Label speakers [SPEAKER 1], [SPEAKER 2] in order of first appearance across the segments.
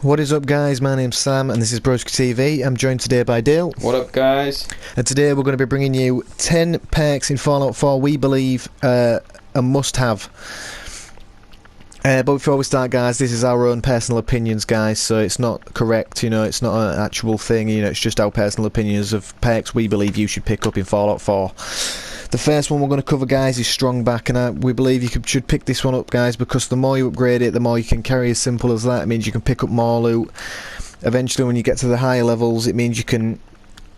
[SPEAKER 1] What is up, guys? My name's Sam and this is Broskie.Tv. I'm joined today by Dale.
[SPEAKER 2] What up, guys?
[SPEAKER 1] And today we're going to be bringing you 10 perks in Fallout 4 we believe a must-have. But before we start, guys, this is our own personal opinions, guys, so it's not correct, you know, it's not an actual thing, you know, it's just our personal opinions of perks we believe you should pick up in Fallout 4. The first one we're going to cover, guys, is Strong Back, and we believe you should pick this one up, guys, because the more you upgrade it, the more you can carry. As simple as that. It means you can pick up more loot. Eventually, when you get to the higher levels, it means you can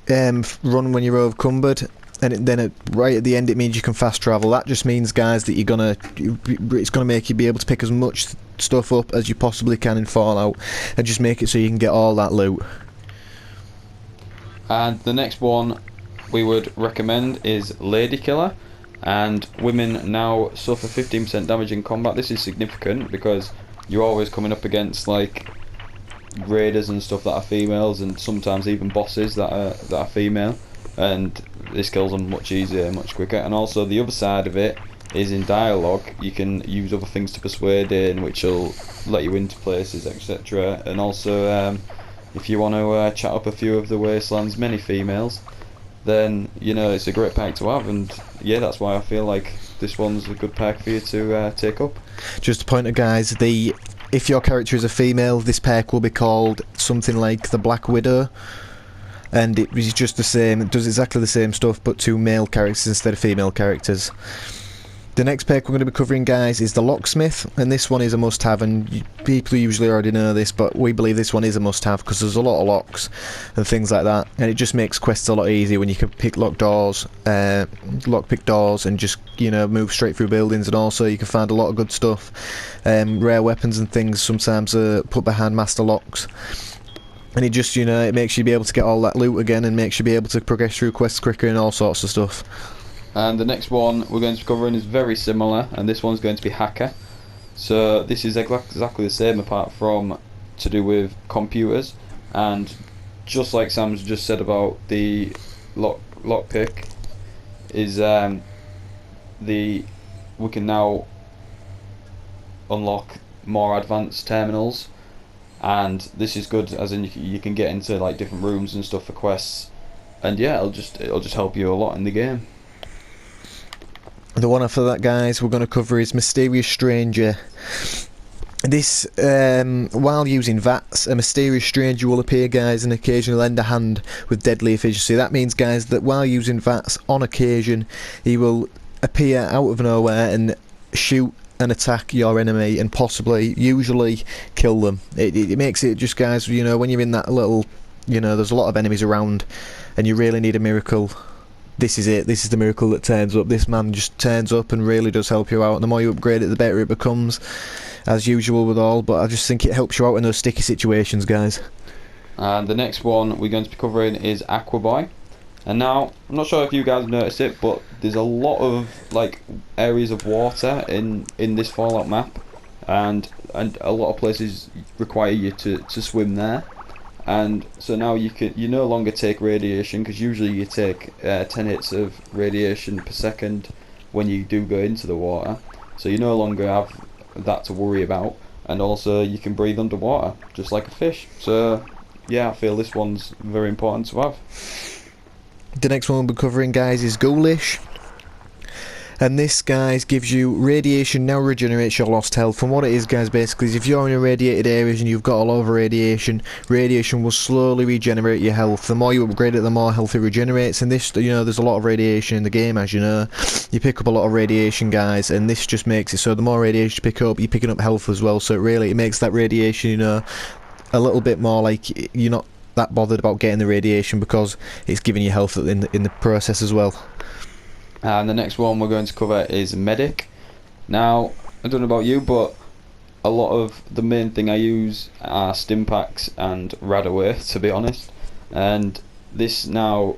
[SPEAKER 1] run when you're overcumbered, and then right at the end, it means you can fast travel. That just means, guys, that it's gonna make you be able to pick as much stuff up as you possibly can in Fallout, and just make it so you can get all that loot.
[SPEAKER 2] And the next one we would recommend is Ladykiller, and women now suffer 15% damage in combat. This is significant because you're always coming up against like raiders and stuff that are females, and sometimes even bosses that are female, and this kills them much easier, much quicker. And also the other side of it is in dialogue. You can use other things to persuade in, which will let you into places, etc. And also if you want to chat up a few of the Wasteland's many females, then you know it's a great pack to have. And yeah, that's why I feel like this one's a good pack for you to take up.
[SPEAKER 1] Just a pointer, guys, if your character is a female, this pack will be called something like the Black Widow, and it is just the same, it does exactly the same stuff but to male characters instead of female characters. The next pack we're going to be covering, guys, is the Locksmith, and this one is a must-have, and people usually already know this, but we believe this one is a must-have because there's a lot of locks and things like that, and it just makes quests a lot easier when you can pick lockpick doors, and just, you know, move straight through buildings. And also you can find a lot of good stuff, rare weapons and things sometimes put behind master locks. And it just, you know, it makes you be able to get all that loot again, and makes you be able to progress through quests quicker and all sorts of stuff.
[SPEAKER 2] And the next one we're going to be covering is very similar, and this one's going to be Hacker. So this is exactly the same, apart from to do with computers. And just like Sam's just said about the lockpick, is we can now unlock more advanced terminals, and this is good as in you can get into like different rooms and stuff for quests, and yeah, it'll just help you a lot in the game.
[SPEAKER 1] The one after that, guys, we're going to cover is Mysterious Stranger. This, while using VATS, a mysterious stranger will appear, guys, and occasionally lend a hand with deadly efficiency. That means, guys, that while using VATS, on occasion, he will appear out of nowhere and shoot and attack your enemy, and possibly, usually, kill them. It makes it just, guys, you know, when you're in that little, you know, there's a lot of enemies around, and you really need a miracle. This is it. This is the miracle that turns up. This man just turns up and really does help you out. And the more you upgrade it, the better it becomes, as usual with all. But I just think it helps you out in those sticky situations, guys.
[SPEAKER 2] And the next one we're going to be covering is Aquaby. And now, I'm not sure if you guys noticed it, but there's a lot of like areas of water in this Fallout map, and a lot of places require you to swim there. And so now you no longer take radiation, because usually you take 10 hits of radiation per second when you do go into the water. So you no longer have that to worry about, and also you can breathe underwater just like a fish. So yeah, I feel this one's very important to have.
[SPEAKER 1] The next one we'll be covering, guys, is Ghoulish. And this, guys, gives you radiation, now regenerates your lost health. And what it is, guys, basically is if you're in irradiated areas and you've got a lot of radiation will slowly regenerate your health. The more you upgrade it, the more health it regenerates. And this, you know, there's a lot of radiation in the game, as you know. You pick up a lot of radiation, guys, and this just makes it so the more radiation you pick up, you're picking up health as well. So it makes that radiation, you know, a little bit more like you're not that bothered about getting the radiation, because it's giving you health in the process as well.
[SPEAKER 2] And the next one we're going to cover is Medic. Now, I don't know about you, but a lot of the main thing I use are stim packs and Radaway, to be honest. And this now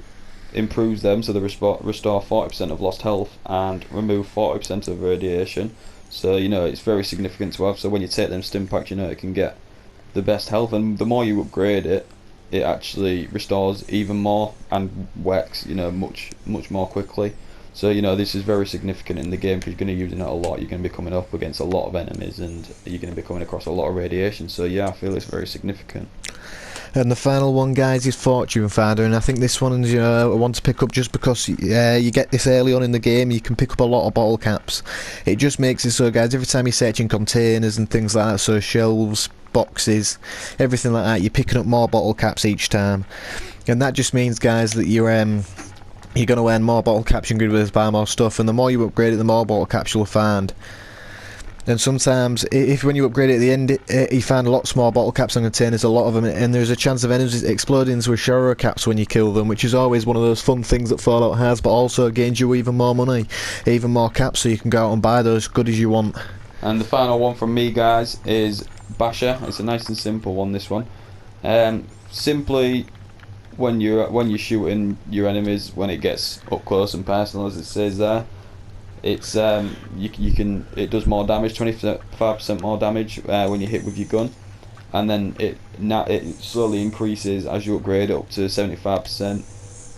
[SPEAKER 2] improves them, so they restore 40% of lost health and remove 40% of radiation. So, you know, it's very significant to have. So when you take them stim packs, you know, it can get the best health, and the more you upgrade it, it actually restores even more and works, you know, much more quickly. So you know this is very significant in the game because you're going to be using it a lot. You're going to be coming up against a lot of enemies, and you're going to be coming across a lot of radiation. So yeah, I feel it's very significant.
[SPEAKER 1] And the final one, guys, is Fortune Finder, and I think this one is I want to pick up just because you get this early on in the game. You can pick up a lot of bottle caps. It just makes it so, guys, every time you're searching containers and things like that, so shelves, boxes, everything like that, you're picking up more bottle caps each time, and that just means, guys, that you're going to earn more bottle caps. You're going to be able to buy more stuff, and the more you upgrade it, the more bottle caps you'll find. And sometimes, if when you upgrade it at the end, you find lots more bottle caps on containers, a lot of them, and there's a chance of enemies exploding into a shower of caps when you kill them, which is always one of those fun things that Fallout has, but also gains you even more money, even more caps, so you can go out and buy those goodies you want.
[SPEAKER 2] And the final one from me, guys, is Basher. It's a nice and simple one, this one. Simply, when you're shooting your enemies, when it gets up close and personal, as it says there, it's it does more damage, 25% more damage when you hit with your gun, and then it slowly increases as you upgrade it up to 75%,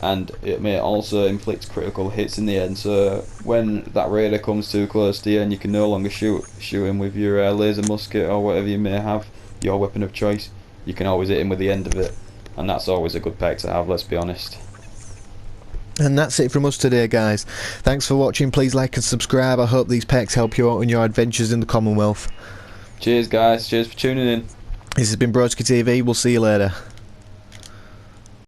[SPEAKER 2] and it may also inflict critical hits in the end. So when that raider comes too close to you and you can no longer shoot him with your laser musket or whatever you may have, your weapon of choice, you can always hit him with the end of it, and that's always a good perk to have, let's be honest.
[SPEAKER 1] And that's it from us today, guys. Thanks for watching. Please like and subscribe. I hope these perks help you out in your adventures in the Commonwealth.
[SPEAKER 2] Cheers, guys. Cheers for tuning in.
[SPEAKER 1] This has been Broskie.Tv. We'll see you later.